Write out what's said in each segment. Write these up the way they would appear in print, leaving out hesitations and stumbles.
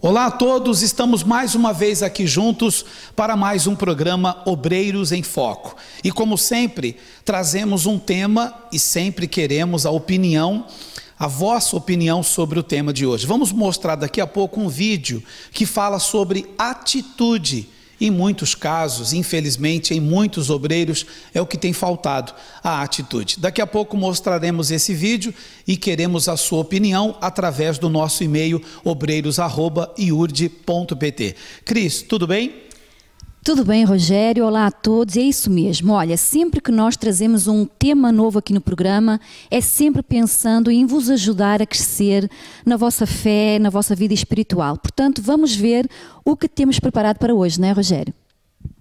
Olá a todos, estamos mais uma vez aqui juntos para mais um programa Obreiros em Foco. E como sempre, trazemos um tema e sempre queremos a opinião, a vossa opinião sobre o tema de hoje. Vamos mostrar daqui a pouco um vídeo que fala sobre atitude. Em muitos casos, infelizmente, em muitos obreiros, é o que tem faltado, a atitude. Daqui a pouco mostraremos esse vídeo e queremos a sua opinião através do nosso e-mail obreiros@iurde.pt. Cris, tudo bem? Tudo bem, Rogério? Olá a todos. É isso mesmo. Olha, sempre que nós trazemos um tema novo aqui no programa, é sempre pensando em vos ajudar a crescer na vossa fé, na vossa vida espiritual. Portanto, vamos ver o que temos preparado para hoje, não é, Rogério?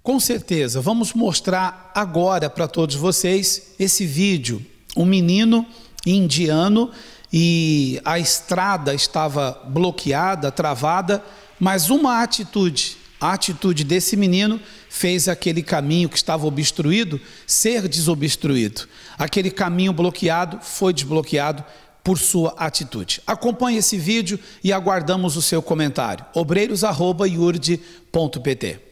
Com certeza. Vamos mostrar agora para todos vocês esse vídeo. Um menino indiano e a estrada estava bloqueada, travada, mas uma atitude... A atitude desse menino fez aquele caminho que estava obstruído ser desobstruído. Aquele caminho bloqueado foi desbloqueado por sua atitude. Acompanhe esse vídeo e aguardamos o seu comentário. obreiros@iurde.pt.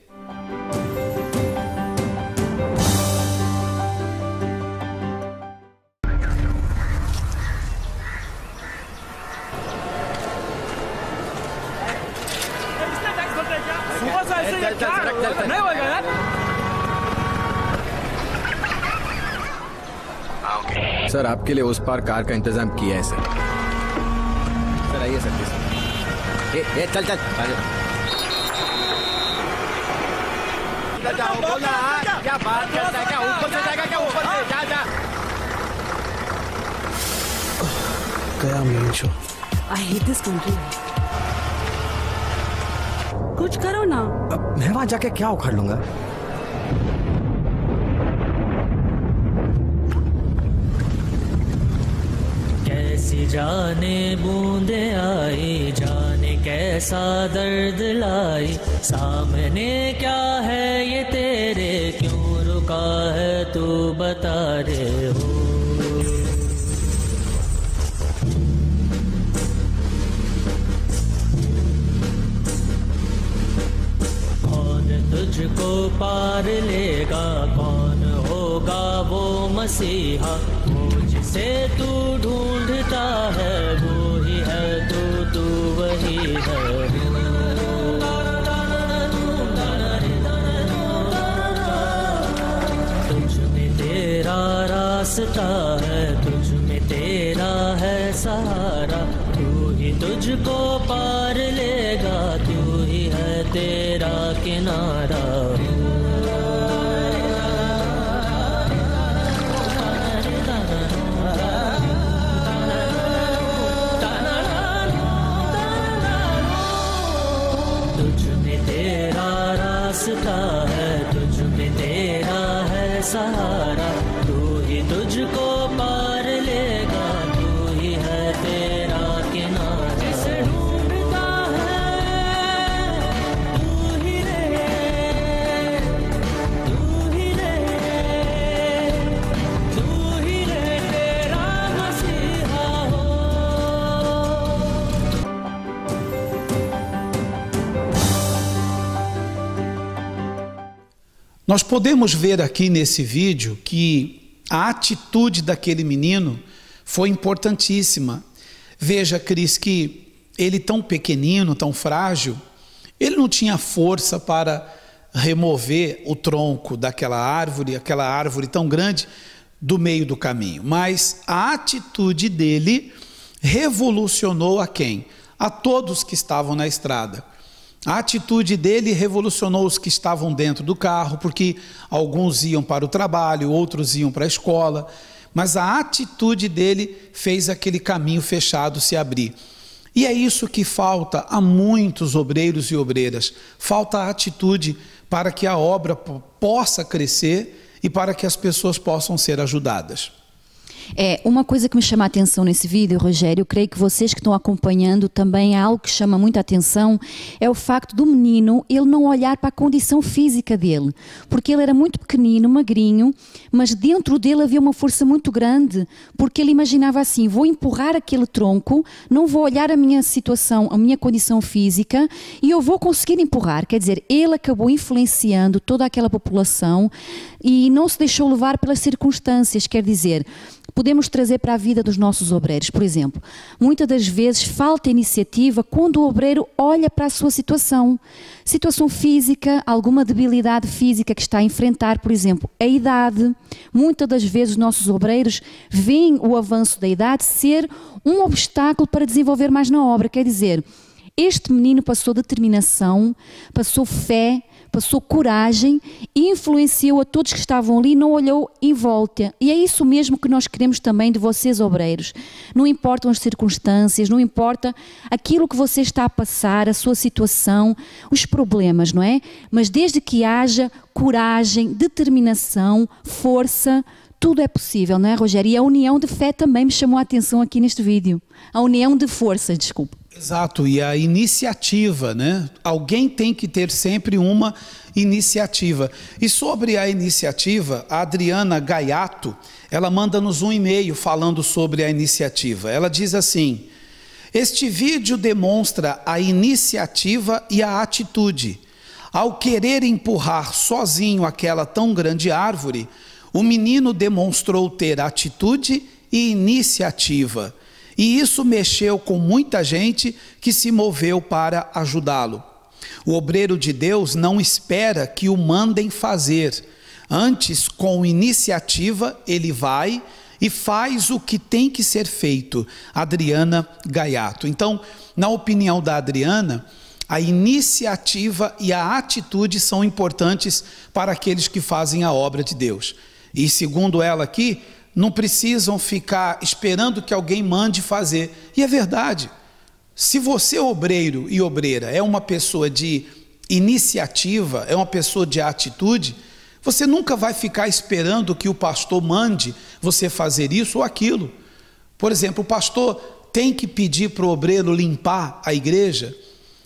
Sir आपके लिए उस पार कार का इंतजाम किया है sir. Sir आइए sir please. चल चल जाओ बोला क्या बात करता है, क्या ऊपर से जाएगा, क्या ऊपर से जा जा गया main show. I hate this country. कुछ करो ना। मैं वहां जाके क्या उखाड़ लूंगा? कैसी जाने बूंदे आई, जाने कैसा दर्द लाई, सामने क्या है ये तेरे, क्यों रुका है तू बता रे हो। तुझको पार लेगा, कौन होगा वो मसीहा, वो जिसे तू ढूंढता है, वो ही है तू वही है। तुझ में तेरा रास्ता है, तुझ में तेरा है सहारा, तू ही तुझको पार लेगा, तू ही है तेरा किनारा। तुझ में तेरा रास्ता है, तुझ में तेरा है सहारा, तू ही तुझको पार लेगा, तू ही है तेरा किनारा। Nós podemos ver aqui nesse vídeo que a atitude daquele menino foi importantíssima. Veja, Cris, que ele tão pequenino, tão frágil, ele não tinha força para remover o tronco daquela árvore tão grande do meio do caminho. Mas a atitude dele revolucionou a quem? A todos que estavam na estrada. A atitude dele revolucionou os que estavam dentro do carro, porque alguns iam para o trabalho, outros iam para a escola, mas a atitude dele fez aquele caminho fechado se abrir. E é isso que falta a muitos obreiros e obreiras, falta a atitude para que a obra possa crescer e para que as pessoas possam ser ajudadas. Uma coisa que me chama a atenção nesse vídeo, Rogério, eu creio que vocês que estão acompanhando também, algo que chama muita atenção, é o facto do menino, ele não olhar para a condição física dele, porque ele era muito pequenino, magrinho, mas dentro dele havia uma força muito grande, porque ele imaginava assim, vou empurrar aquele tronco, não vou olhar a minha situação, a minha condição física, e eu vou conseguir empurrar. Quer dizer, ele acabou influenciando toda aquela população e não se deixou levar pelas circunstâncias, quer dizer, podemos trazer para a vida dos nossos obreiros, por exemplo, muitas das vezes falta iniciativa quando o obreiro olha para a sua situação física, alguma debilidade física que está a enfrentar, por exemplo, a idade. Muitas das vezes os nossos obreiros veem o avanço da idade ser um obstáculo para desenvolver mais na obra, quer dizer, este menino passou determinação, passou fé, passou coragem e influenciou a todos que estavam ali, não olhou em volta. E é isso mesmo que nós queremos também de vocês, obreiros. Não importam as circunstâncias, não importa aquilo que você está a passar, a sua situação, os problemas, não é? Mas desde que haja coragem, determinação, força, tudo é possível, não é, Rogério? E a união de fé também me chamou a atenção aqui neste vídeo. A união de força, desculpa. Exato, e a iniciativa, né? Alguém tem que ter sempre uma iniciativa. E sobre a iniciativa, a Adriana Gaiato, ela manda-nos um e-mail falando sobre a iniciativa. Ela diz assim: este vídeo demonstra a iniciativa e a atitude. Ao querer empurrar sozinho aquela tão grande árvore, o menino demonstrou ter atitude e iniciativa. E isso mexeu com muita gente que se moveu para ajudá-lo. O obreiro de Deus não espera que o mandem fazer. Antes, com iniciativa, ele vai e faz o que tem que ser feito. Adriana Gaiato. Então, na opinião da Adriana, a iniciativa e a atitude são importantes para aqueles que fazem a obra de Deus. E segundo ela aqui, não precisam ficar esperando que alguém mande fazer. E é verdade. Se você, obreiro e obreira, é uma pessoa de iniciativa, é uma pessoa de atitude, você nunca vai ficar esperando que o pastor mande você fazer isso ou aquilo. Por exemplo, o pastor tem que pedir para o obreiro limpar a igreja.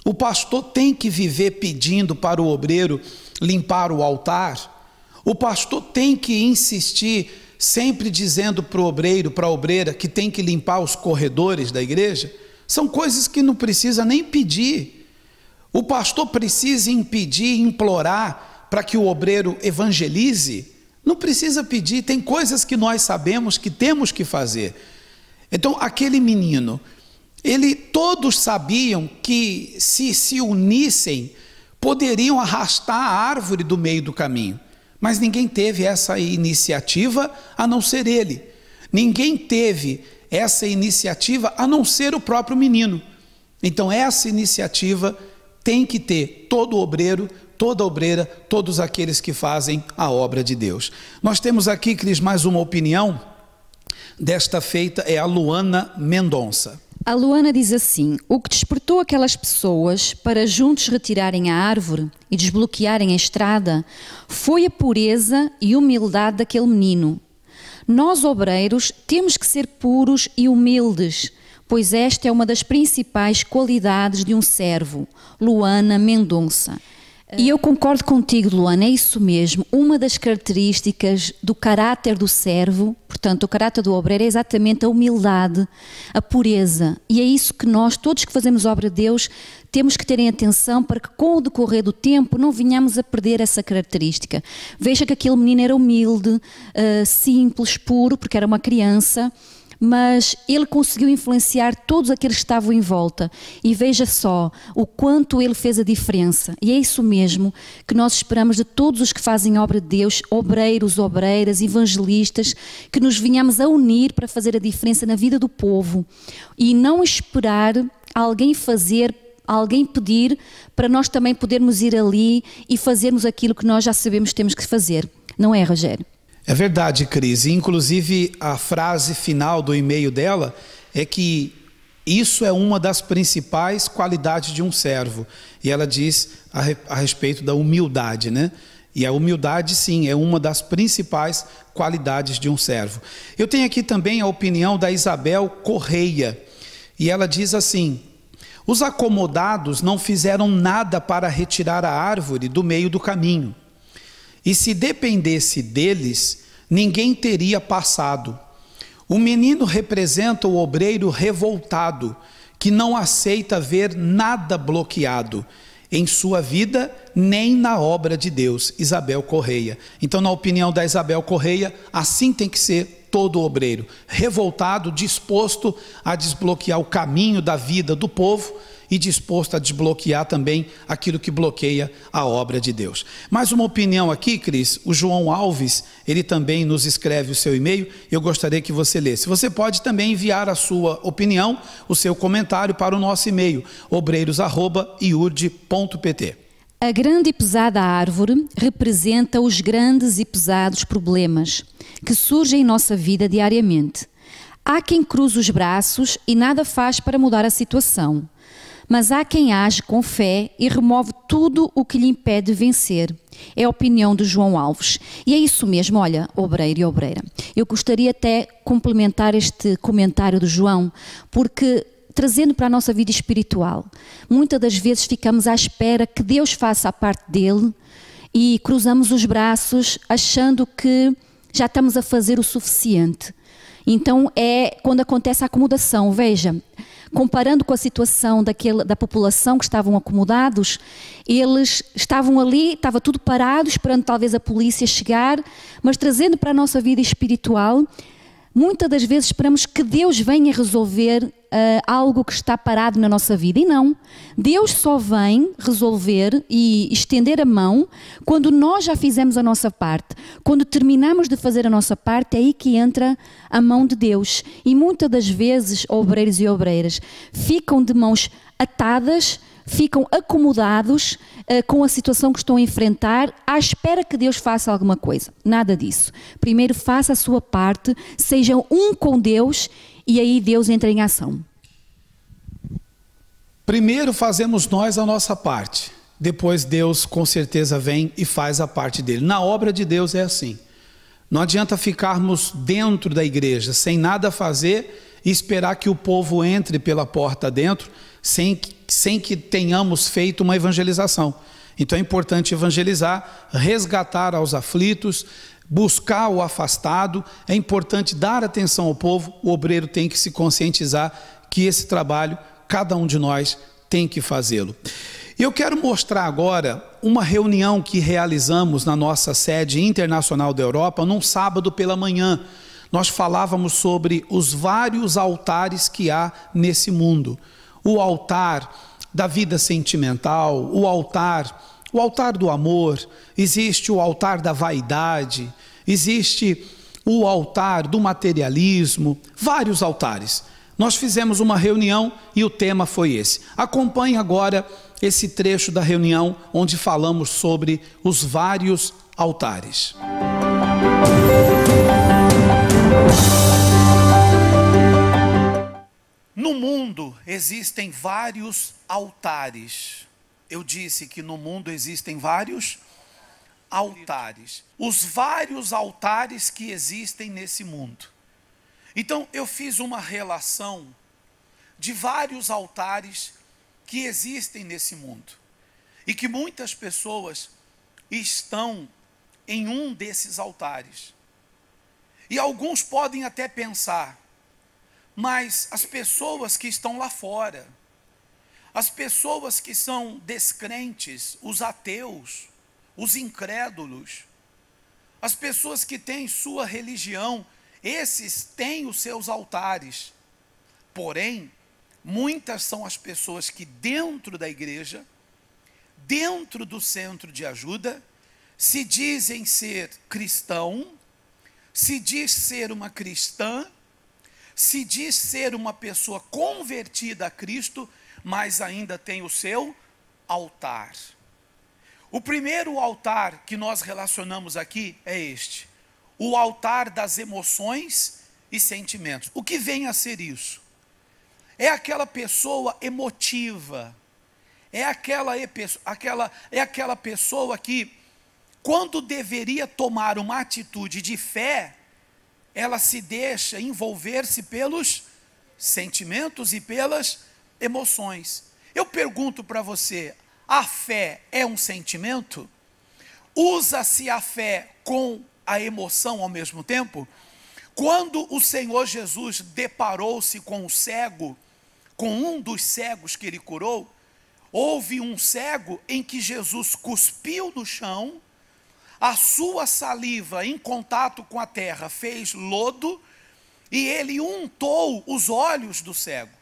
O pastor tem que viver pedindo para o obreiro limpar o altar. O pastor tem que insistir sempre dizendo para o obreiro, para a obreira, que tem que limpar os corredores da igreja. São coisas que não precisa nem pedir. O pastor precisa impedir, implorar para que o obreiro evangelize. Não precisa pedir, tem coisas que nós sabemos que temos que fazer. Então, aquele menino, todos sabiam que se unissem, poderiam arrastar a árvore do meio do caminho. Mas ninguém teve essa iniciativa a não ser ele. Ninguém teve essa iniciativa a não ser o próprio menino. Então essa iniciativa tem que ter todo obreiro, toda obreira, todos aqueles que fazem a obra de Deus. Nós temos aqui, Cris, mais uma opinião. Desta feita é a Luana Mendonça. A Luana diz assim: o que despertou aquelas pessoas para juntos retirarem a árvore e desbloquearem a estrada foi a pureza e humildade daquele menino. Nós, obreiros, temos que ser puros e humildes, pois esta é uma das principais qualidades de um servo. Luana Mendonça. E eu concordo contigo, Luana, é isso mesmo. Uma das características do caráter do servo, portanto, o caráter do obreiro, é exatamente a humildade, a pureza. E é isso que nós, todos que fazemos obra de Deus, temos que terem atenção para que com o decorrer do tempo não venhamos a perder essa característica. Veja que aquele menino era humilde, simples, puro, porque era uma criança, mas ele conseguiu influenciar todos aqueles que estavam em volta. E veja só o quanto ele fez a diferença. E é isso mesmo que nós esperamos de todos os que fazem obra de Deus, obreiros, obreiras, evangelistas, que nos venhamos a unir para fazer a diferença na vida do povo. E não esperar alguém fazer, alguém pedir, para nós também podermos ir ali e fazermos aquilo que nós já sabemos que temos que fazer. Não é, Rogério? É verdade, Cris. Inclusive, a frase final do e-mail dela é que isso é uma das principais qualidades de um servo. E ela diz a respeito da humildade, né? E a humildade, sim, é uma das principais qualidades de um servo. Eu tenho aqui também a opinião da Isabel Correia. E ela diz assim: os acomodados não fizeram nada para retirar a árvore do meio do caminho. E se dependesse deles, ninguém teria passado. O menino representa o obreiro revoltado, que não aceita ver nada bloqueado em sua vida, nem na obra de Deus. Isabel Correia. Então, na opinião da Isabel Correia, assim tem que ser todo obreiro, revoltado, disposto a desbloquear o caminho da vida do povo e disposto a desbloquear também aquilo que bloqueia a obra de Deus. Mais uma opinião aqui, Cris. O João Alves, ele também nos escreve o seu e-mail. Eu gostaria que você lesse. Você pode também enviar a sua opinião, o seu comentário para o nosso e-mail, obreiros@iurde.pt. A grande e pesada árvore representa os grandes e pesados problemas que surgem em nossa vida diariamente. Há quem cruze os braços e nada faz para mudar a situação. Mas há quem age com fé e remove tudo o que lhe impede de vencer. É a opinião de João Alves. E é isso mesmo, olha, obreiro e obreira. Eu gostaria até complementar este comentário do João, porque trazendo para a nossa vida espiritual, muitas das vezes ficamos à espera que Deus faça a parte dele e cruzamos os braços achando que já estamos a fazer o suficiente. Então é quando acontece a acomodação, veja, comparando com a situação da população que estavam acomodados, eles estavam ali, estava tudo parado, esperando talvez a polícia chegar, mas trazendo para a nossa vida espiritual, muitas das vezes esperamos que Deus venha resolver algo que está parado na nossa vida. E não, Deus só vem resolver e estender a mão quando nós já fizemos a nossa parte. Quando terminamos de fazer a nossa parte, é aí que entra a mão de Deus. E muitas das vezes, obreiros e obreiras, ficam de mãos atadas, ficam acomodados com a situação que estão a enfrentar, à espera que Deus faça alguma coisa. Nada disso. Primeiro faça a sua parte, sejam um com Deus e aí Deus entra em ação. Primeiro fazemos nós a nossa parte. Depois Deus com certeza vem e faz a parte dele. Na obra de Deus é assim. Não adianta ficarmos dentro da igreja sem nada fazer e esperar que o povo entre pela porta dentro sem que tenhamos feito uma evangelização. Então é importante evangelizar, resgatar aos aflitos, buscar o afastado. É importante dar atenção ao povo. O obreiro tem que se conscientizar que esse trabalho, cada um de nós tem que fazê-lo. Eu quero mostrar agora uma reunião que realizamos na nossa sede internacional da Europa, num sábado pela manhã. Nós falávamos sobre os vários altares que há nesse mundo. O altar da vida sentimental, o altar do amor, existe o altar da vaidade, existe o altar do materialismo, vários altares. Nós fizemos uma reunião e o tema foi esse. Acompanhe agora esse trecho da reunião onde falamos sobre os vários altares. No mundo existem vários altares. Eu disse que no mundo existem vários altares. Os vários altares que existem nesse mundo. Então eu fiz uma relação de vários altares que existem nesse mundo. E que muitas pessoas estão em um desses altares. E alguns podem até pensar, mas as pessoas que estão lá fora, as pessoas que são descrentes, os ateus, os incrédulos, as pessoas que têm sua religião, esses têm os seus altares. Porém, muitas são as pessoas que dentro da igreja, dentro do centro de ajuda, se dizem ser cristão, se diz ser uma cristã, se diz ser uma pessoa convertida a Cristo, mas ainda tem o seu altar. O primeiro altar que nós relacionamos aqui é este: o altar das emoções e sentimentos. O que vem a ser isso? É aquela pessoa emotiva, é aquela pessoa que quando deveria tomar uma atitude de fé, ela se deixa envolver-se pelos sentimentos e pelas emoções. Eu pergunto para você, a fé é um sentimento? Usa-se a fé com a emoção ao mesmo tempo? Quando o Senhor Jesus deparou-se com o cego, com um dos cegos que ele curou, houve um cego em que Jesus cuspiu no chão, a sua saliva em contato com a terra fez lodo, e ele untou os olhos do cego.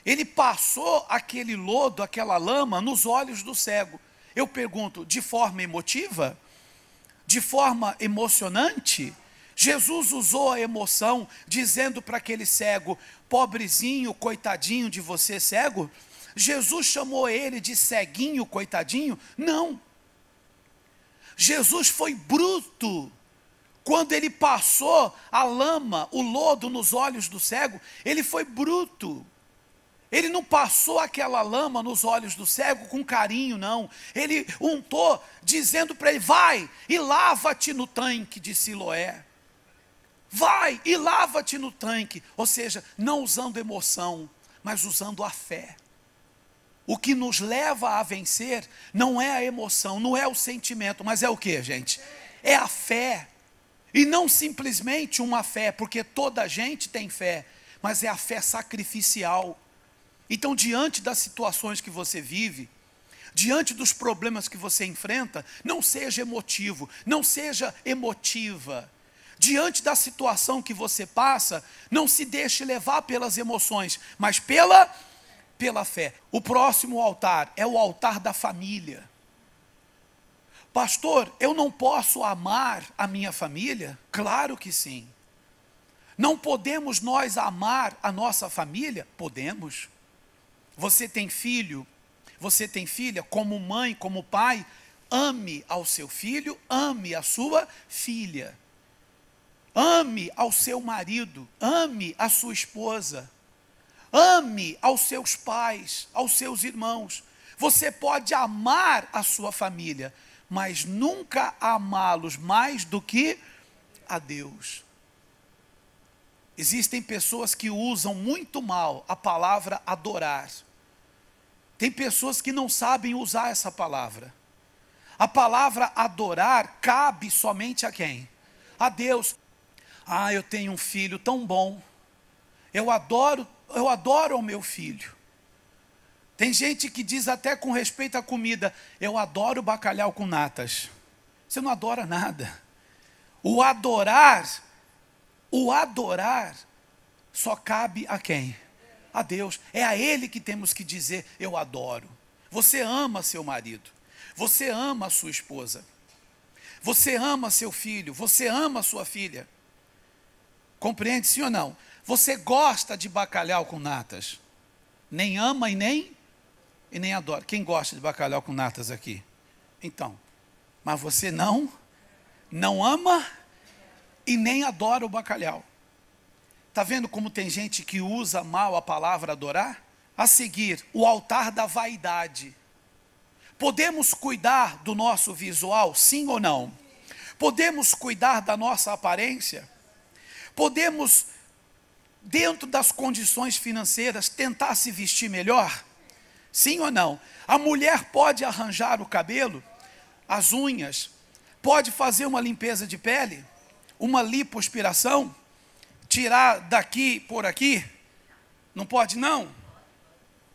Ele passou aquele lodo, aquela lama, nos olhos do cego. Eu pergunto, de forma emotiva? De forma emocionante? Jesus usou a emoção, dizendo para aquele cego, pobrezinho, coitadinho de você cego? Jesus chamou ele de ceguinho, coitadinho? Não. Jesus foi bruto. Quando ele passou a lama, o lodo nos olhos do cego, ele foi bruto. Ele não passou aquela lama nos olhos do cego com carinho, não. Ele untou, dizendo para ele, vai e lava-te no tanque de Siloé. Vai e lava-te no tanque. Ou seja, não usando emoção, mas usando a fé. O que nos leva a vencer não é a emoção, não é o sentimento, mas é o que, gente? É a fé. E não simplesmente uma fé, porque toda gente tem fé, mas é a fé sacrificial. Então, diante das situações que você vive, diante dos problemas que você enfrenta, não seja emotivo, não seja emotiva. Diante da situação que você passa, não se deixe levar pelas emoções, mas pela fé. O próximo altar é o altar da família. Pastor, eu não posso amar a minha família? Claro que sim. Não podemos nós amar a nossa família? Podemos. Você tem filho, você tem filha, como mãe, como pai, ame ao seu filho, ame a sua filha. Ame ao seu marido, ame a sua esposa. Ame aos seus pais, aos seus irmãos. Você pode amar a sua família, mas nunca amá-los mais do que a Deus. Existem pessoas que usam muito mal a palavra adorar. Tem pessoas que não sabem usar essa palavra. A palavra adorar cabe somente a quem? A Deus. Ah, eu tenho um filho tão bom. Eu adoro o meu filho. Tem gente que diz até com respeito à comida, eu adoro bacalhau com natas. Você não adora nada. O adorar só cabe a quem? A Deus. É a Ele que temos que dizer, eu adoro. Você ama seu marido. Você ama a sua esposa. Você ama seu filho. Você ama sua filha. Compreende, sim ou não? Você gosta de bacalhau com natas. Nem ama e nem adora. Quem gosta de bacalhau com natas aqui? Então, mas você não ama e nem adora o bacalhau. Está vendo como tem gente que usa mal a palavra adorar? A seguir, o altar da vaidade. Podemos cuidar do nosso visual, sim ou não? Podemos cuidar da nossa aparência? Podemos, dentro das condições financeiras, tentar se vestir melhor? Sim ou não? A mulher pode arranjar o cabelo, as unhas, pode fazer uma limpeza de pele, uma lipoaspiração, tirar daqui por aqui? Não pode não?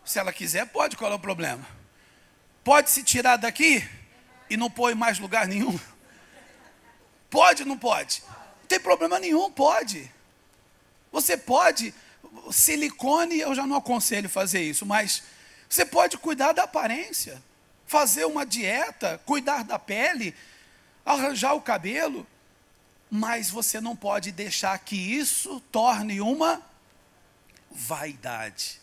Se ela quiser pode, qual é o problema? Pode se tirar daqui e não pôr em mais lugar nenhum? Pode ou não pode? Não tem problema nenhum, pode. Você pode, silicone eu já não aconselho fazer isso, mas você pode cuidar da aparência, fazer uma dieta, cuidar da pele, arranjar o cabelo, mas você não pode deixar que isso torne uma vaidade.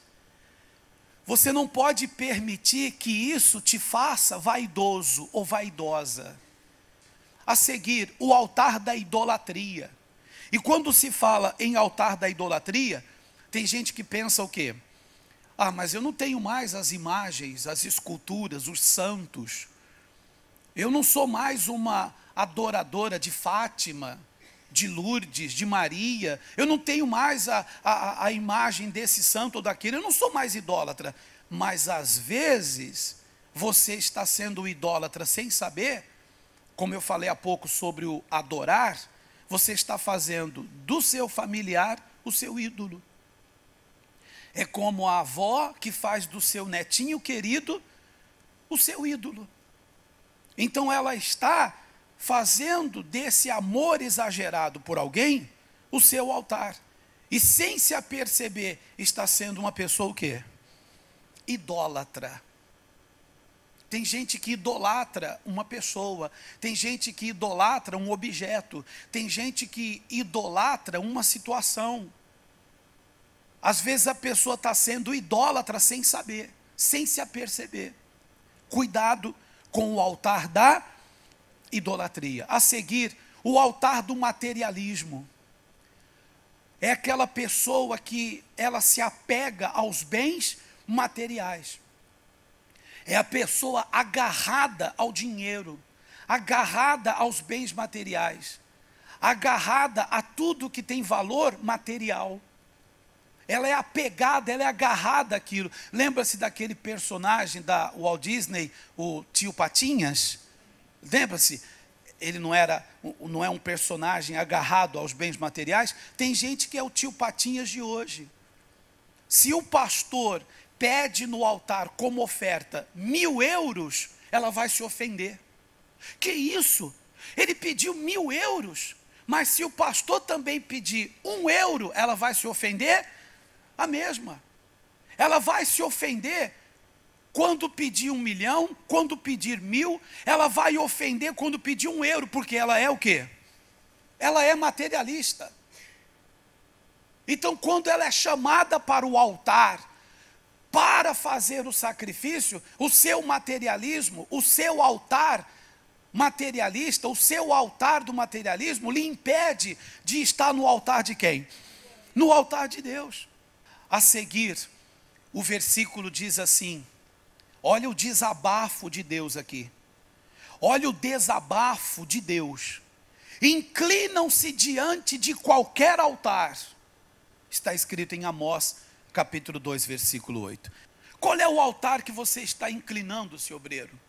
Você não pode permitir que isso te faça vaidoso ou vaidosa. A seguir, o altar da idolatria. E quando se fala em altar da idolatria, tem gente que pensa o quê? Ah, mas eu não tenho mais as imagens, as esculturas, os santos. Eu não sou mais uma adoradora de Fátima, de Lourdes, de Maria. Eu não tenho mais a imagem desse santo ou daquele. Eu não sou mais idólatra. Mas às vezes você está sendo idólatra sem saber. Como eu falei há pouco sobre o adorar, você está fazendo do seu familiar o seu ídolo. É como a avó que faz do seu netinho querido o seu ídolo. Então ela está fazendo desse amor exagerado por alguém o seu altar. E sem se aperceber, está sendo uma pessoa o quê? Idólatra. Tem gente que idolatra uma pessoa, tem gente que idolatra um objeto, tem gente que idolatra uma situação. Às vezes a pessoa está sendo idólatra sem saber, sem se aperceber. Cuidado com o altar da idolatria. A seguir, o altar do materialismo. É aquela pessoa que ela se apega aos bens materiais. É a pessoa agarrada ao dinheiro, agarrada aos bens materiais, agarrada a tudo que tem valor material. Ela é apegada, ela é agarrada àquilo. Lembra-se daquele personagem da Walt Disney, o Tio Patinhas? Lembra-se? Ele não é um personagem agarrado aos bens materiais. Tem gente que é o Tio Patinhas de hoje. Se o pastor pede no altar como oferta 1.000 euros, ela vai se ofender. Que isso? Ele pediu 1.000 euros, mas se o pastor também pedir 1 euro, ela vai se ofender? A mesma. Ela vai se ofender quando pedir 1 milhão, quando pedir 1.000, ela vai ofender quando pedir 1 euro, porque ela é o quê? Ela é materialista. Então, quando ela é chamada para o altar, para fazer o sacrifício, o seu materialismo, o seu altar materialista, o seu altar do materialismo lhe impede de estar no altar de quem? No altar de Deus. A seguir, o versículo diz assim, olha o desabafo de Deus aqui. Olha o desabafo de Deus. Inclinam-se diante de qualquer altar. Está escrito em Amós, capítulo 2, versículo 8. Qual é o altar que você está inclinando-se, obreiro?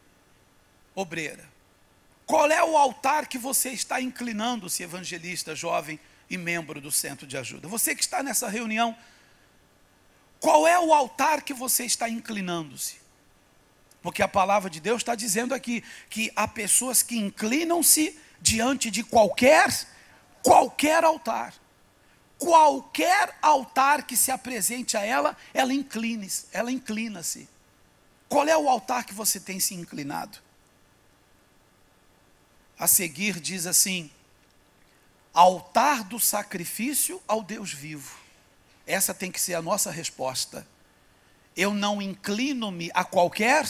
Obreira. Qual é o altar que você está inclinando-se, evangelista, jovem e membro do Centro de Ajuda? Você que está nessa reunião, qual é o altar que você está inclinando-se? Porque a palavra de Deus está dizendo aqui que há pessoas que inclinam-se diante de qualquer altar. Qualquer altar que se apresente a ela, ela inclina-se. Qual é o altar que você tem se inclinado? A seguir diz assim, altar do sacrifício ao Deus vivo. Essa tem que ser a nossa resposta. Eu não inclino-me a qualquer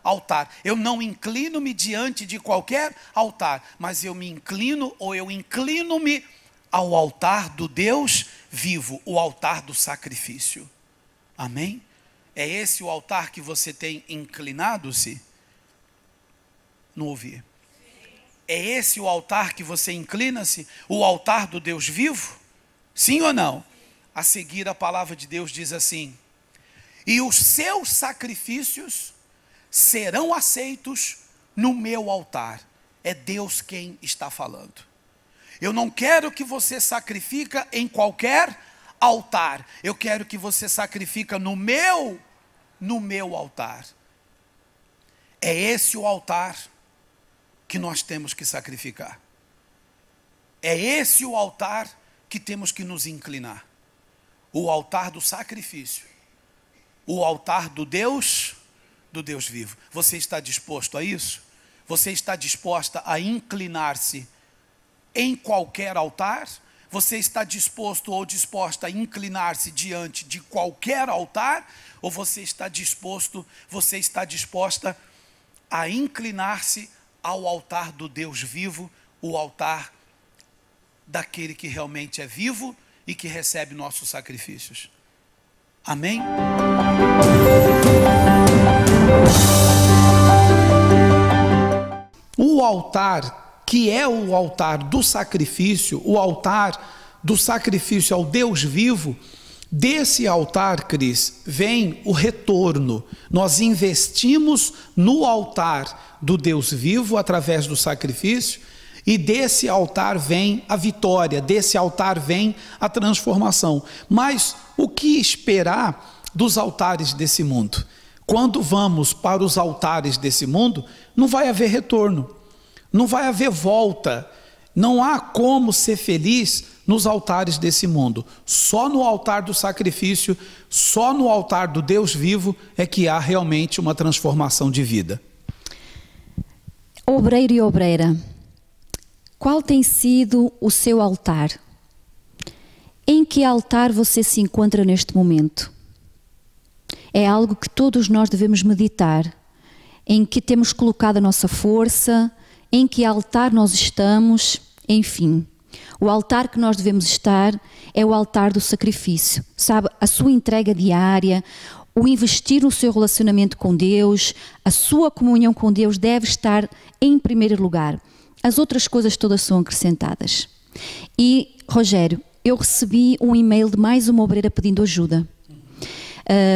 altar. Eu não inclino-me diante de qualquer altar. Mas eu me inclino ou eu inclino-me ao altar do Deus vivo. O altar do sacrifício. Amém? É esse o altar que você tem inclinado-se? Não ouvi. É esse o altar que você inclina-se? O altar do Deus vivo? Sim ou não? A seguir a palavra de Deus diz assim, e os seus sacrifícios serão aceitos no meu altar. É Deus quem está falando. Eu não quero que você sacrifique em qualquer altar. Eu quero que você sacrifique no meu altar. É esse o altar que nós temos que sacrificar. É esse o altar que temos que nos inclinar. O altar do sacrifício. O altar do Deus vivo. Você está disposto a isso? Você está disposta a inclinar-se em qualquer altar? Você está disposto ou disposta a inclinar-se diante de qualquer altar? Ou você está disposta a inclinar-se ao altar do Deus vivo, o altar daquele que realmente é vivo e que recebe nossos sacrifícios? Amém? altar, que é o altar do sacrifício, o altar do sacrifício ao Deus vivo, desse altar, Cris, vem o retorno. Nós investimos no altar do Deus vivo através do sacrifício, e desse altar vem a vitória, desse altar vem a transformação. Mas o que esperar dos altares desse mundo? Quando vamos para os altares desse mundo, não vai haver retorno, não vai haver volta, não há como ser feliz nos altares desse mundo. Só no altar do sacrifício, só no altar do Deus vivo é que há realmente uma transformação de vida. Obreiro e obreira, qual tem sido o seu altar? Em que altar você se encontra neste momento? É algo que todos nós devemos meditar, em que temos colocado a nossa força, em que altar nós estamos, enfim. O altar que nós devemos estar é o altar do sacrifício, sabe? A sua entrega diária, o investir no seu relacionamento com Deus, a sua comunhão com Deus deve estar em primeiro lugar. As outras coisas todas são acrescentadas. E, Rogério, eu recebi um e-mail de mais uma obreira pedindo ajuda.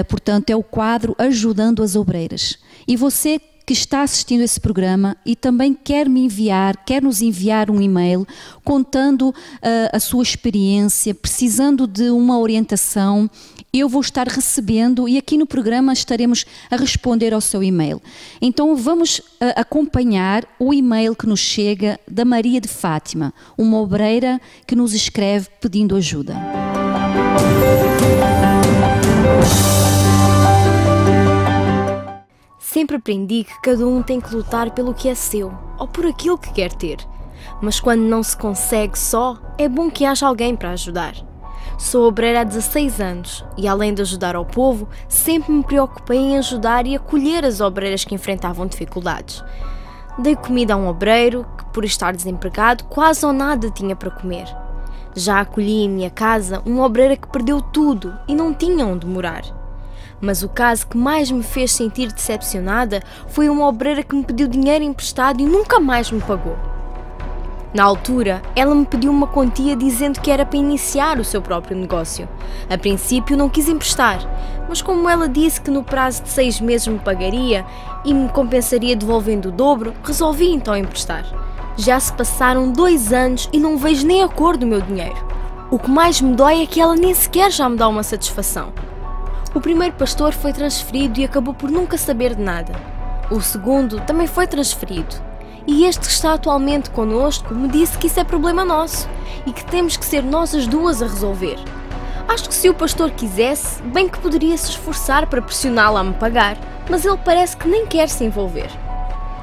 Portanto, é o quadro Ajudando as Obreiras. E você que está assistindo esse programa e também quer nos enviar um e-mail contando a sua experiência, precisando de uma orientação, eu vou estar recebendo e aqui no programa estaremos a responder ao seu e-mail. Então vamos acompanhar o e-mail que nos chega da Maria de Fátima, uma obreira que nos escreve pedindo ajuda. Sempre aprendi que cada um tem que lutar pelo que é seu, ou por aquilo que quer ter. Mas quando não se consegue só, é bom que haja alguém para ajudar. Sou obreira há 16 anos e, além de ajudar ao povo, sempre me preocupei em ajudar e acolher as obreiras que enfrentavam dificuldades. Dei comida a um obreiro que, por estar desempregado, quase ou nada tinha para comer. Já acolhi em minha casa uma obreira que perdeu tudo e não tinha onde morar. Mas o caso que mais me fez sentir decepcionada foi uma obreira que me pediu dinheiro emprestado e nunca mais me pagou. Na altura, ela me pediu uma quantia dizendo que era para iniciar o seu próprio negócio. A princípio não quis emprestar, mas como ela disse que no prazo de 6 meses me pagaria e me compensaria devolvendo o dobro, resolvi então emprestar. Já se passaram 2 anos e não vejo nem a cor do meu dinheiro. O que mais me dói é que ela nem sequer já me dá uma satisfação. O primeiro pastor foi transferido e acabou por nunca saber de nada. O segundo também foi transferido. E este que está atualmente connosco me disse que isso é problema nosso e que temos que ser nós as duas a resolver. Acho que se o pastor quisesse, bem que poderia se esforçar para pressioná-la a me pagar, mas ele parece que nem quer se envolver.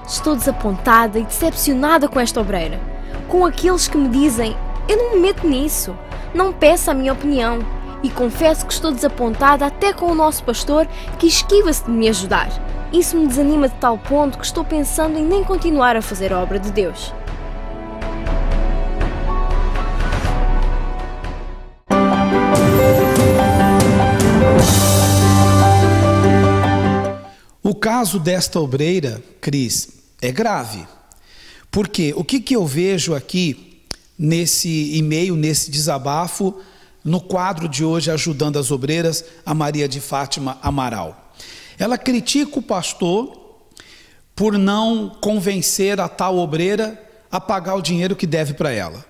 Estou desapontada e decepcionada com esta obreira, com aqueles que me dizem: eu não me meto nisso, não peço a minha opinião. E confesso que estou desapontada até com o nosso pastor, que esquiva-se de me ajudar. Isso me desanima de tal ponto que estou pensando em nem continuar a fazer a obra de Deus. O caso desta obreira, Cris, é grave. Porque o que eu vejo aqui nesse e-mail, nesse desabafo, no quadro de hoje, Ajudando as Obreiras, a Maria de Fátima Amaral. Ela critica o pastor por não convencer a tal obreira a pagar o dinheiro que deve para ela.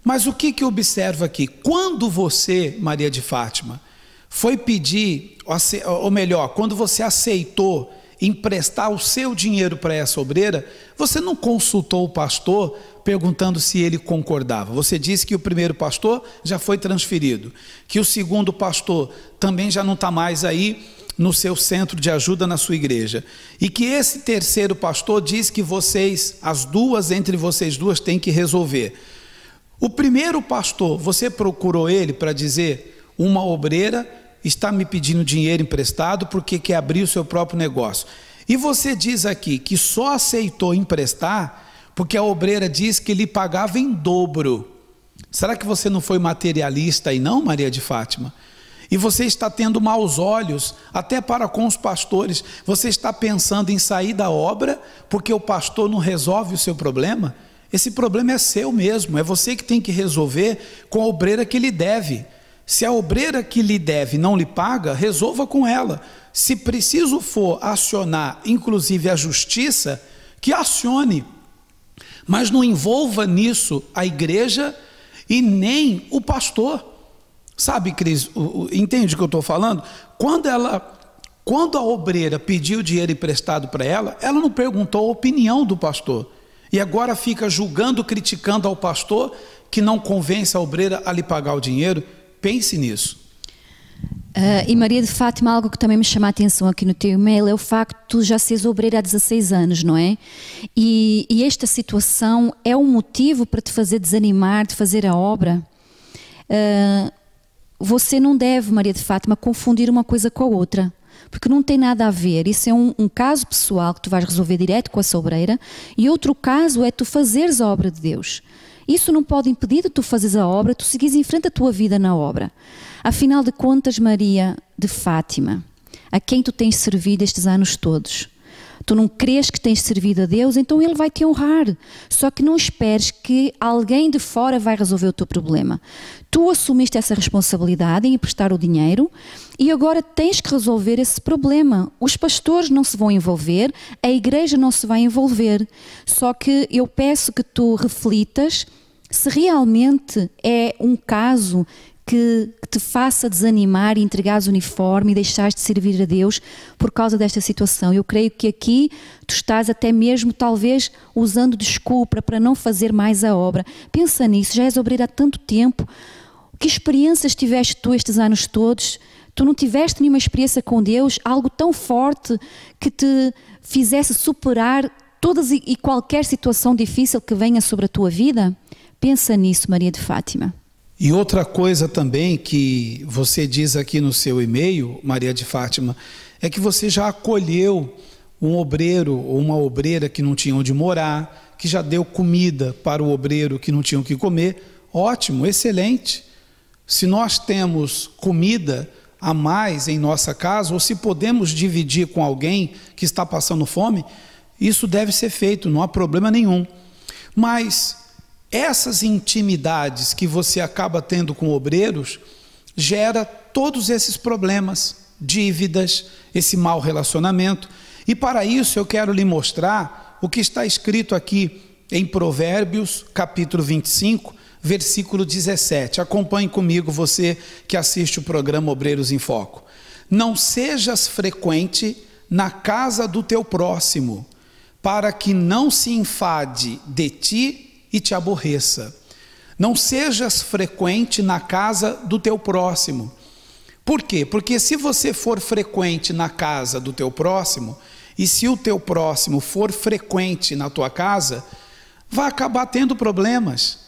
Mas o que observa aqui? Quando você, Maria de Fátima, foi pedir, ou melhor, quando você aceitou emprestar o seu dinheiro para essa obreira, você não consultou o pastor perguntando se ele concordava. Você disse que o primeiro pastor já foi transferido, que o segundo pastor também já não está mais aí no seu centro de ajuda na sua igreja, e que esse terceiro pastor diz que entre vocês duas, têm que resolver. O primeiro pastor, você procurou ele para dizer: uma obreira está me pedindo dinheiro emprestado porque quer abrir o seu próprio negócio. E você diz aqui que só aceitou emprestar porque a obreira diz que lhe pagava em dobro. Será que você não foi materialista aí não, Maria de Fátima? E você está tendo maus olhos, até para com os pastores. Você está pensando em sair da obra, porque o pastor não resolve o seu problema? Esse problema é seu mesmo, é você que tem que resolver com a obreira que lhe deve. Se a obreira que lhe deve não lhe paga, resolva com ela. Se preciso for acionar, inclusive a justiça, que acione. Mas não envolva nisso a igreja e nem o pastor. Sabe, Cris, entende o que eu estou falando? Quando a obreira pediu dinheiro emprestado para ela não perguntou a opinião do pastor. E agora fica julgando, criticando ao pastor que não convence a obreira a lhe pagar o dinheiro. Pense nisso. E Maria de Fátima, algo que também me chama a atenção aqui no teu e-mail é o facto de tu já seres obreira há 16 anos, não é? E esta situação é um motivo para te fazer desanimar de fazer a obra? Você não deve, Maria de Fátima, confundir uma coisa com a outra, porque não tem nada a ver. Isso é um caso pessoal que tu vais resolver direto com a sobreira, e outro caso é tu fazeres a obra de Deus. Isso não pode impedir de tu fazeres a obra, tu seguires em frente a tua vida na obra. Afinal de contas, Maria de Fátima, a quem tu tens servido estes anos todos, tu não crês que tens servido a Deus, então Ele vai te honrar. Só que não esperes que alguém de fora vai resolver o teu problema. Tu assumiste essa responsabilidade em emprestar o dinheiro e agora tens que resolver esse problema. Os pastores não se vão envolver, a igreja não se vai envolver. Só que eu peço que tu reflitas se realmente é um caso que te faça desanimar e entregares o uniforme e deixares de servir a Deus por causa desta situação. Eu creio que aqui tu estás até mesmo talvez usando desculpa para não fazer mais a obra. Pensa nisso, já és obreira há tanto tempo. Que experiências tiveste tu estes anos todos? Tu não tiveste nenhuma experiência com Deus, algo tão forte que te fizesse superar todas e qualquer situação difícil que venha sobre a tua vida? Pensa nisso, Maria de Fátima. E outra coisa também que você diz aqui no seu e-mail, Maria de Fátima, é que você já acolheu um obreiro ou uma obreira que não tinha onde morar, que já deu comida para o obreiro que não tinha o que comer. Ótimo, excelente. Se nós temos comida a mais em nossa casa, ou se podemos dividir com alguém que está passando fome, isso deve ser feito, não há problema nenhum. Mas essas intimidades que você acaba tendo com obreiros gera todos esses problemas, dívidas, esse mau relacionamento. E para isso eu quero lhe mostrar o que está escrito aqui em Provérbios, capítulo 25, versículo 17. Acompanhe comigo, você que assiste o programa Obreiros em Foco. Não sejas frequente na casa do teu próximo, para que não se enfade de ti e te aborreça. Não sejas frequente na casa do teu próximo. Por quê? Porque se você for frequente na casa do teu próximo, e se o teu próximo for frequente na tua casa, vai acabar tendo problemas,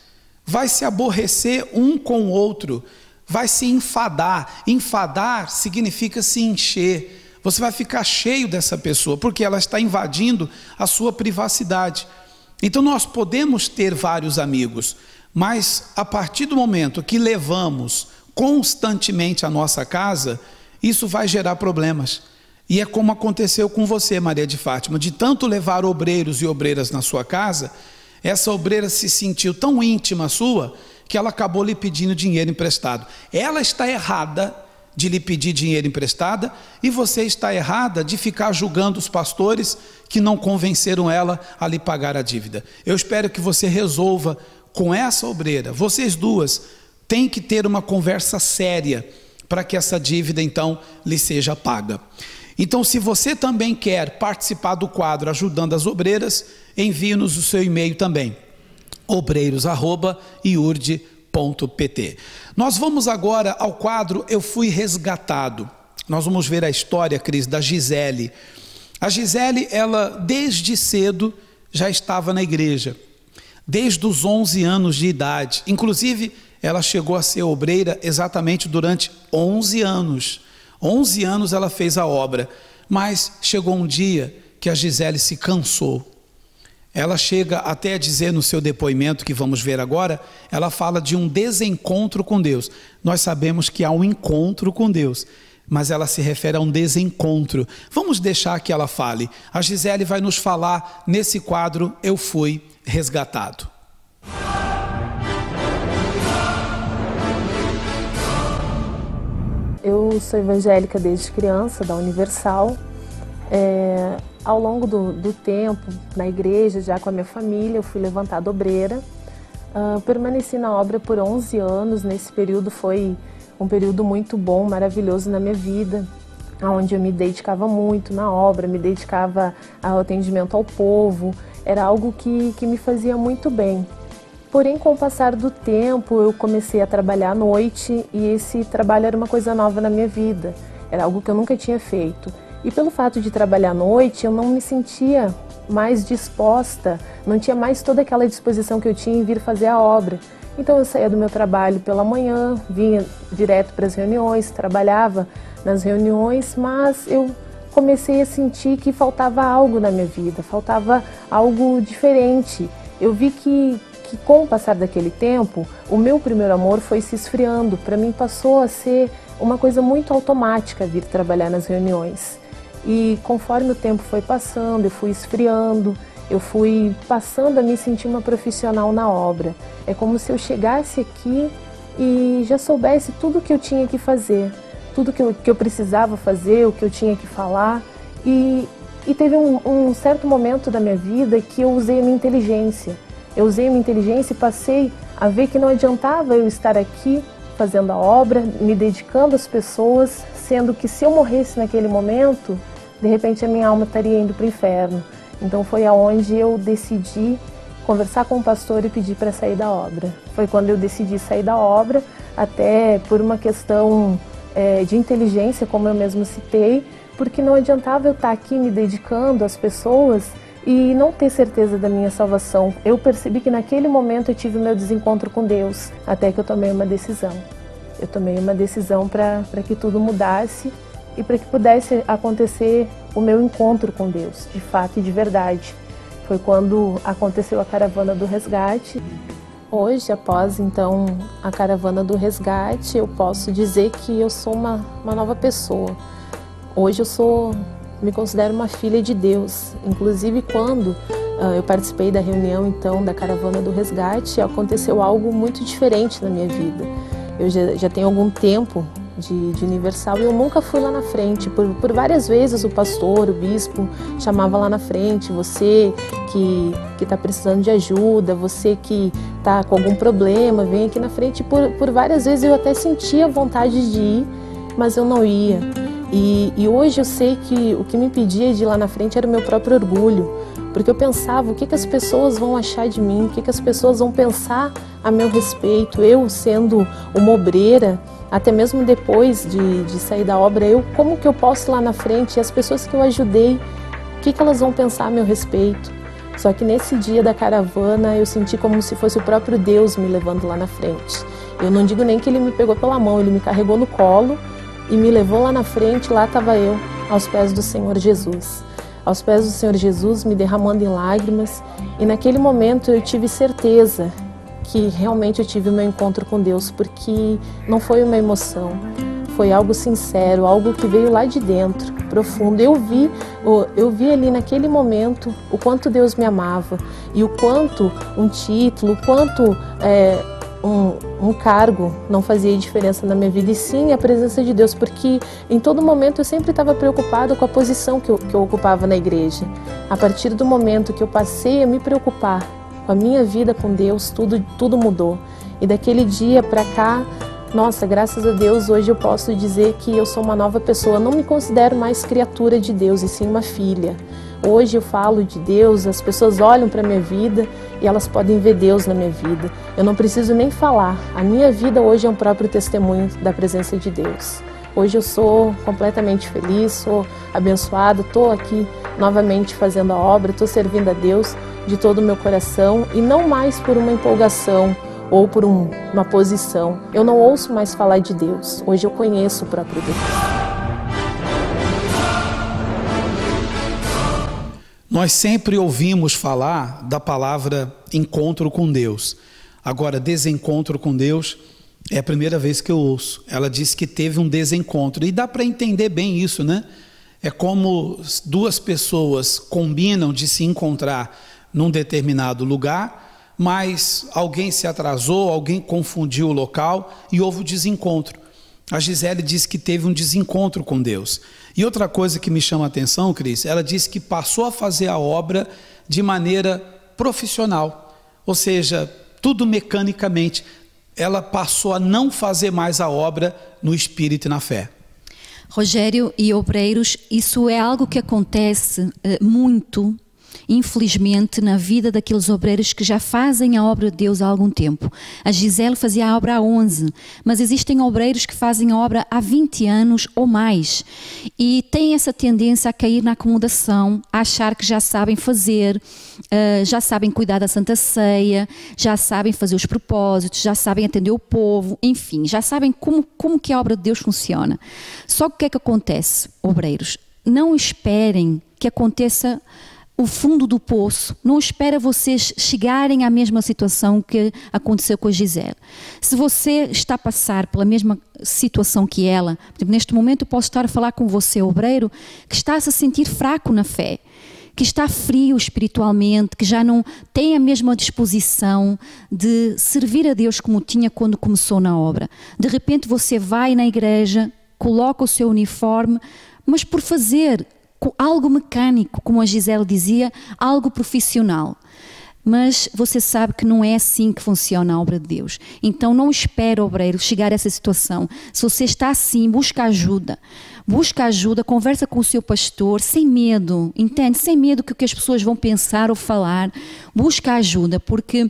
vai se aborrecer um com o outro, vai se enfadar. Enfadar significa se encher. Você vai ficar cheio dessa pessoa, porque ela está invadindo a sua privacidade. Então nós podemos ter vários amigos, mas a partir do momento que levamos constantemente a nossa casa, isso vai gerar problemas. E é como aconteceu com você, Maria de Fátima, de tanto levar obreiros e obreiras na sua casa, essa obreira se sentiu tão íntima sua, que ela acabou lhe pedindo dinheiro emprestado. Ela está errada de lhe pedir dinheiro emprestado, e você está errada de ficar julgando os pastores que não convenceram ela a lhe pagar a dívida. Eu espero que você resolva com essa obreira. Vocês duas têm que ter uma conversa séria para que essa dívida então lhe seja paga. Então, se você também quer participar do quadro Ajudando as Obreiras, envie-nos o seu e-mail também, obreiros@iurde.pt. Nós vamos agora ao quadro Eu Fui Resgatado. Nós vamos ver a história, Cris, da Gisele. A Gisele, ela desde cedo já estava na igreja, desde os 11 anos de idade. Inclusive, ela chegou a ser obreira exatamente durante 11 anos. 11 anos ela fez a obra, mas chegou um dia que a Gisele se cansou. Ela chega até a dizer no seu depoimento, que vamos ver agora, ela fala de um desencontro com Deus. Nós sabemos que há um encontro com Deus, mas ela se refere a um desencontro. Vamos deixar que ela fale. A Gisele vai nos falar nesse quadro Eu Fui Resgatado. Eu sou evangélica desde criança, da Universal. Ao longo do tempo, na igreja, já com a minha família, eu fui levantada obreira. Permaneci na obra por 11 anos. Nesse período foi um período muito bom, maravilhoso na minha vida, onde eu me dedicava muito na obra, me dedicava ao atendimento ao povo. Era algo que me fazia muito bem. Porém, com o passar do tempo, eu comecei a trabalhar à noite e esse trabalho era uma coisa nova na minha vida. Era algo que eu nunca tinha feito. E pelo fato de trabalhar à noite, eu não me sentia mais disposta, não tinha mais toda aquela disposição que eu tinha em vir fazer a obra. Então eu saía do meu trabalho pela manhã, vinha direto para as reuniões, trabalhava nas reuniões, mas eu comecei a sentir que faltava algo na minha vida, faltava algo diferente. Eu vi que com o passar daquele tempo, o meu primeiro amor foi se esfriando. Para mim passou a ser uma coisa muito automática vir trabalhar nas reuniões. E conforme o tempo foi passando, eu fui esfriando, eu fui passando a me sentir uma profissional na obra. É como se eu chegasse aqui e já soubesse tudo o que eu tinha que fazer, tudo que eu precisava fazer, o que eu tinha que falar. E teve um certo momento da minha vida que eu usei a minha inteligência. Eu usei a minha inteligência e passei a ver que não adiantava eu estar aqui fazendo a obra, me dedicando às pessoas, sendo que se eu morresse naquele momento, de repente a minha alma estaria indo para o inferno. Então foi aonde eu decidi conversar com o pastor e pedir para sair da obra. Foi quando eu decidi sair da obra, até por uma questão de inteligência, como eu mesmo citei, porque não adiantava eu estar aqui me dedicando às pessoas e não ter certeza da minha salvação. Eu percebi que naquele momento eu tive o meu desencontro com Deus, até que eu tomei uma decisão. Eu tomei uma decisão para que tudo mudasse e para que pudesse acontecer o meu encontro com Deus, de fato e de verdade. Foi quando aconteceu a Caravana do Resgate. Hoje, após então a Caravana do Resgate, eu posso dizer que eu sou uma nova pessoa. Hoje me considero uma filha de Deus. Inclusive, quando eu participei da reunião então da Caravana do Resgate, aconteceu algo muito diferente na minha vida. Eu já tenho algum tempo de Universal e eu nunca fui lá na frente. Por várias vezes o pastor, o bispo, chamava lá na frente: você que está precisando de ajuda, você que está com algum problema, vem aqui na frente. Por várias vezes eu até sentia vontade de ir, mas eu não ia. E hoje eu sei que o que me impedia de ir lá na frente era o meu próprio orgulho, porque eu pensava: o que as pessoas vão achar de mim, o que as pessoas vão pensar a meu respeito, eu sendo uma obreira. Até mesmo depois de sair da obra, como que eu posso ir lá na frente? E as pessoas que eu ajudei, o que elas vão pensar a meu respeito? Só que nesse dia da caravana, eu senti como se fosse o próprio Deus me levando lá na frente. Eu não digo nem que Ele me pegou pela mão, Ele me carregou no colo e me levou lá na frente. Lá estava eu, aos pés do Senhor Jesus. Aos pés do Senhor Jesus, me derramando em lágrimas. E naquele momento eu tive certeza que realmente eu tive o meu encontro com Deus, porque não foi uma emoção, foi algo sincero, algo que veio lá de dentro, profundo. Eu vi ali naquele momento o quanto Deus me amava e o quanto um título, o quanto um cargo não fazia diferença na minha vida, e sim a presença de Deus, porque em todo momento eu sempre estava preocupada com a posição que eu ocupava na igreja. A partir do momento que eu passei a me preocupar com a minha vida com Deus, tudo mudou. E daquele dia para cá, nossa, graças a Deus, hoje eu posso dizer que eu sou uma nova pessoa. Eu não me considero mais criatura de Deus, e sim uma filha. Hoje eu falo de Deus, as pessoas olham para a minha vida e elas podem ver Deus na minha vida. Eu não preciso nem falar. A minha vida hoje é um próprio testemunho da presença de Deus. Hoje eu sou completamente feliz, sou abençoada, estou aqui novamente fazendo a obra, estou servindo a Deus de todo o meu coração, e não mais por uma empolgação ou por uma posição. Eu não ouço mais falar de Deus. Hoje eu conheço o próprio Deus. Nós sempre ouvimos falar da palavra encontro com Deus. Agora, desencontro com Deus é a primeira vez que eu ouço. Ela disse que teve um desencontro. E dá para entender bem isso, né? É como duas pessoas combinam de se encontrar num determinado lugar, mas alguém se atrasou, alguém confundiu o local e houve um desencontro. A Gisele disse que teve um desencontro com Deus. E outra coisa que me chama a atenção, Cris, ela disse que passou a fazer a obra de maneira profissional, ou seja, tudo mecanicamente. Ela passou a não fazer mais a obra no espírito e na fé. Rogério e obreiros, isso é algo que acontece muito, infelizmente, na vida daqueles obreiros que já fazem a obra de Deus há algum tempo. A Gisele fazia a obra há 11, mas existem obreiros que fazem a obra há 20 anos ou mais e têm essa tendência a cair na acomodação, a achar que já sabem fazer, já sabem cuidar da Santa Ceia, já sabem fazer os propósitos, já sabem atender o povo, enfim, já sabem como que a obra de Deus funciona. Só que o que é que acontece, obreiros? Não esperem que aconteça o fundo do poço, não espera vocês chegarem à mesma situação que aconteceu com a Gisele. Se você está a passar pela mesma situação que ela, por exemplo, neste momento eu posso estar a falar com você, obreiro, que está a se sentir fraco na fé, que está frio espiritualmente, que já não tem a mesma disposição de servir a Deus como tinha quando começou na obra. De repente você vai na igreja, coloca o seu uniforme, mas por fazer algo mecânico, como a Gisele dizia, algo profissional. Mas você sabe que não é assim que funciona a obra de Deus. Então não espere, obreiro, chegar a essa situação. Se você está assim, busca ajuda. Busca ajuda, conversa com o seu pastor, sem medo, entende? Sem medo que o que as pessoas vão pensar ou falar. Busca ajuda, porque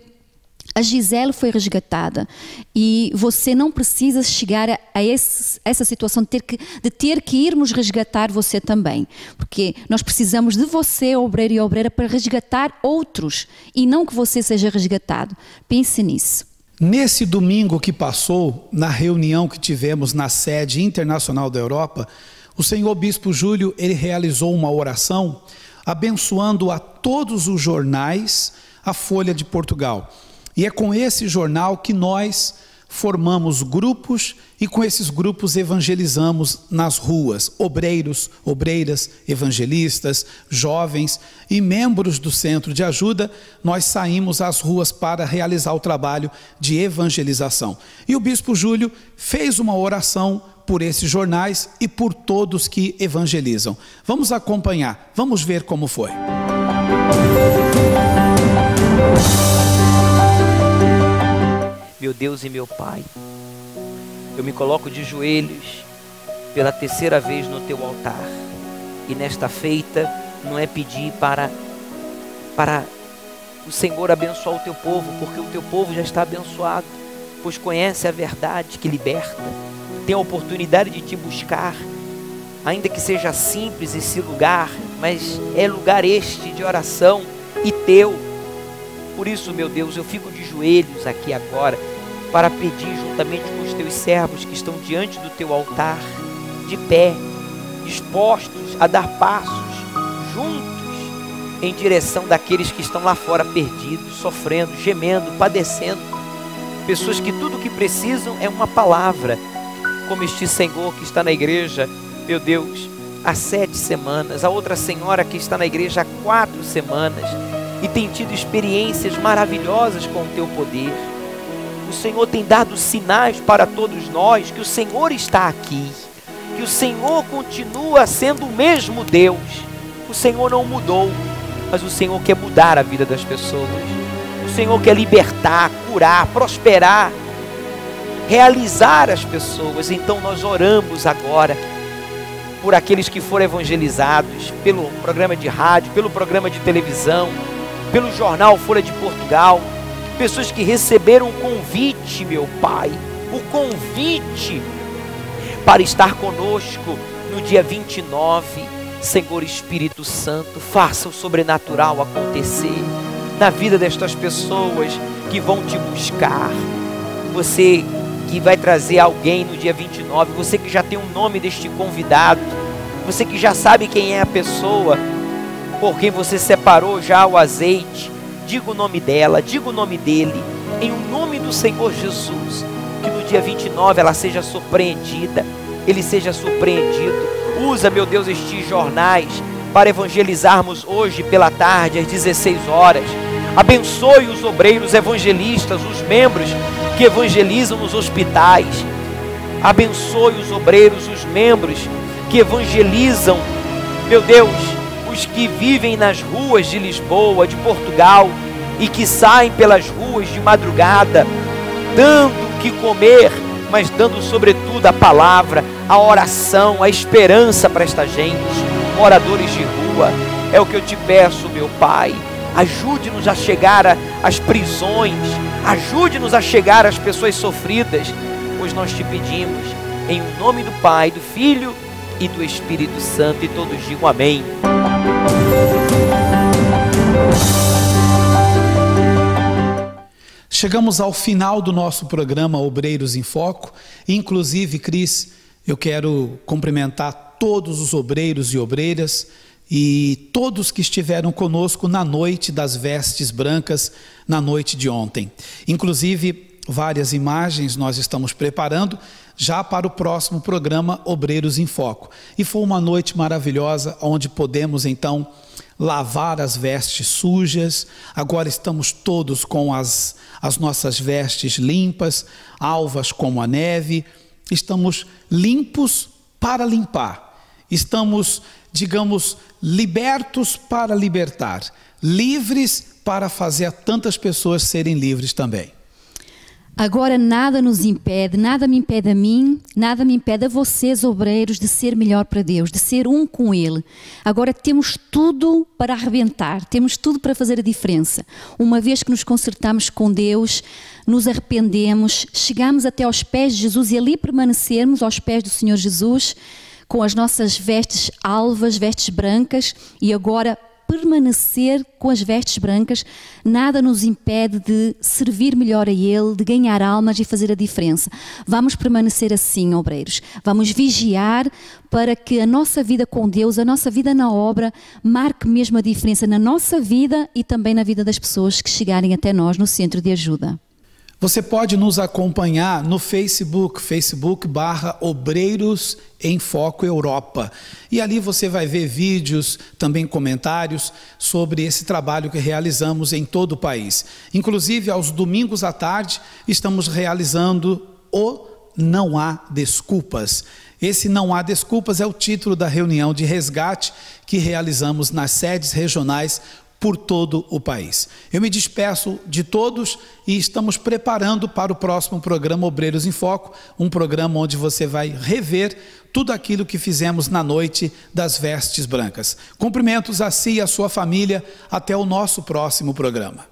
a Gisele foi resgatada e você não precisa chegar a essa situação de ter que irmos resgatar você também, porque nós precisamos de você, obreiro e obreira, para resgatar outros e não que você seja resgatado. Pense nisso. Nesse domingo que passou, na reunião que tivemos na sede internacional da Europa, o senhor Bispo Júlio, ele realizou uma oração abençoando a todos os jornais a Folha de Portugal. E é com esse jornal que nós formamos grupos e com esses grupos evangelizamos nas ruas, obreiros, obreiras, evangelistas, jovens e membros do Centro de Ajuda. Nós saímos às ruas para realizar o trabalho de evangelização. E o Bispo Júlio fez uma oração por esses jornais e por todos que evangelizam. Vamos acompanhar, vamos ver como foi. Meu Deus e meu Pai, eu me coloco de joelhos pela terceira vez no teu altar. E nesta feita não é pedir para o Senhor abençoar o teu povo, porque o teu povo já está abençoado, pois conhece a verdade que liberta, tem a oportunidade de te buscar, ainda que seja simples esse lugar, mas é lugar este de oração e teu. Por isso, meu Deus, eu fico de joelhos aqui agora para pedir juntamente com os teus servos que estão diante do teu altar, de pé, dispostos a dar passos juntos em direção daqueles que estão lá fora perdidos, sofrendo, gemendo, padecendo. Pessoas que tudo o que precisam é uma palavra, como este Senhor que está na igreja, meu Deus, há 7 semanas, a outra senhora que está na igreja há 4 semanas, e tem tido experiências maravilhosas com o teu poder. O Senhor tem dado sinais para todos nós que o Senhor está aqui, que o Senhor continua sendo o mesmo Deus. O Senhor não mudou, mas o Senhor quer mudar a vida das pessoas. O Senhor quer libertar, curar, prosperar, realizar as pessoas. Então nós oramos agora por aqueles que foram evangelizados pelo programa de rádio, pelo programa de televisão, pelo jornal Folha de Portugal, pessoas que receberam o convite, meu Pai, o convite para estar conosco no dia 29. Senhor Espírito Santo, faça o sobrenatural acontecer na vida destas pessoas que vão te buscar. Você que vai trazer alguém no dia 29, você que já tem o nome deste convidado, você que já sabe quem é a pessoa, por quem você separou já o azeite, diga o nome dela, diga o nome dele, em nome do Senhor Jesus, que no dia 29 ela seja surpreendida, ele seja surpreendido. Usa, meu Deus, estes jornais para evangelizarmos hoje pela tarde, às 16 horas. Abençoe os obreiros evangelistas, os membros que evangelizam nos hospitais. Abençoe os obreiros, os membros que evangelizam, meu Deus, os que vivem nas ruas de Lisboa, de Portugal, e que saem pelas ruas de madrugada, dando o que comer, mas dando sobretudo a palavra, a oração, a esperança para esta gente. Moradores de rua, é o que eu te peço, meu Pai. Ajude-nos a chegar às prisões, ajude-nos a chegar às pessoas sofridas, pois nós te pedimos, em nome do Pai, do Filho e do Espírito Santo, e todos digam amém. Chegamos ao final do nosso programa Obreiros em Foco. Inclusive, Cris, eu quero cumprimentar todos os obreiros e obreiras e todos que estiveram conosco na noite das vestes brancas, na noite de ontem. Inclusive, várias imagens nós estamos preparando já para o próximo programa Obreiros em Foco. E foi uma noite maravilhosa, onde podemos então lavar as vestes sujas. Agora estamos todos com as nossas vestes limpas, alvas como a neve. Estamos limpos para limpar. Estamos, digamos, libertos para libertar. Livres para fazer tantas pessoas serem livres também. Agora nada nos impede, nada me impede a mim, nada me impede a vocês, obreiros, de ser melhor para Deus, de ser um com Ele. Agora temos tudo para arrebentar, temos tudo para fazer a diferença. Uma vez que nos consertamos com Deus, nos arrependemos, chegamos até aos pés de Jesus e ali permanecermos aos pés do Senhor Jesus, com as nossas vestes alvas, vestes brancas, e agora permanecer com as vestes brancas, nada nos impede de servir melhor a Ele, de ganhar almas e fazer a diferença. Vamos permanecer assim, obreiros. Vamos vigiar para que a nossa vida com Deus, a nossa vida na obra, marque mesmo a diferença na nossa vida e também na vida das pessoas que chegarem até nós no Centro de Ajuda. Você pode nos acompanhar no Facebook/Obreiros em Foco Europa. E ali você vai ver vídeos, também comentários sobre esse trabalho que realizamos em todo o país. Inclusive, aos domingos à tarde, estamos realizando o Não Há Desculpas. Esse Não Há Desculpas é o título da reunião de resgate que realizamos nas sedes regionais por todo o país. Eu me despeço de todos e estamos preparando para o próximo programa Obreiros em Foco, um programa onde você vai rever tudo aquilo que fizemos na noite das vestes brancas. Cumprimentos a si e a sua família, até o nosso próximo programa.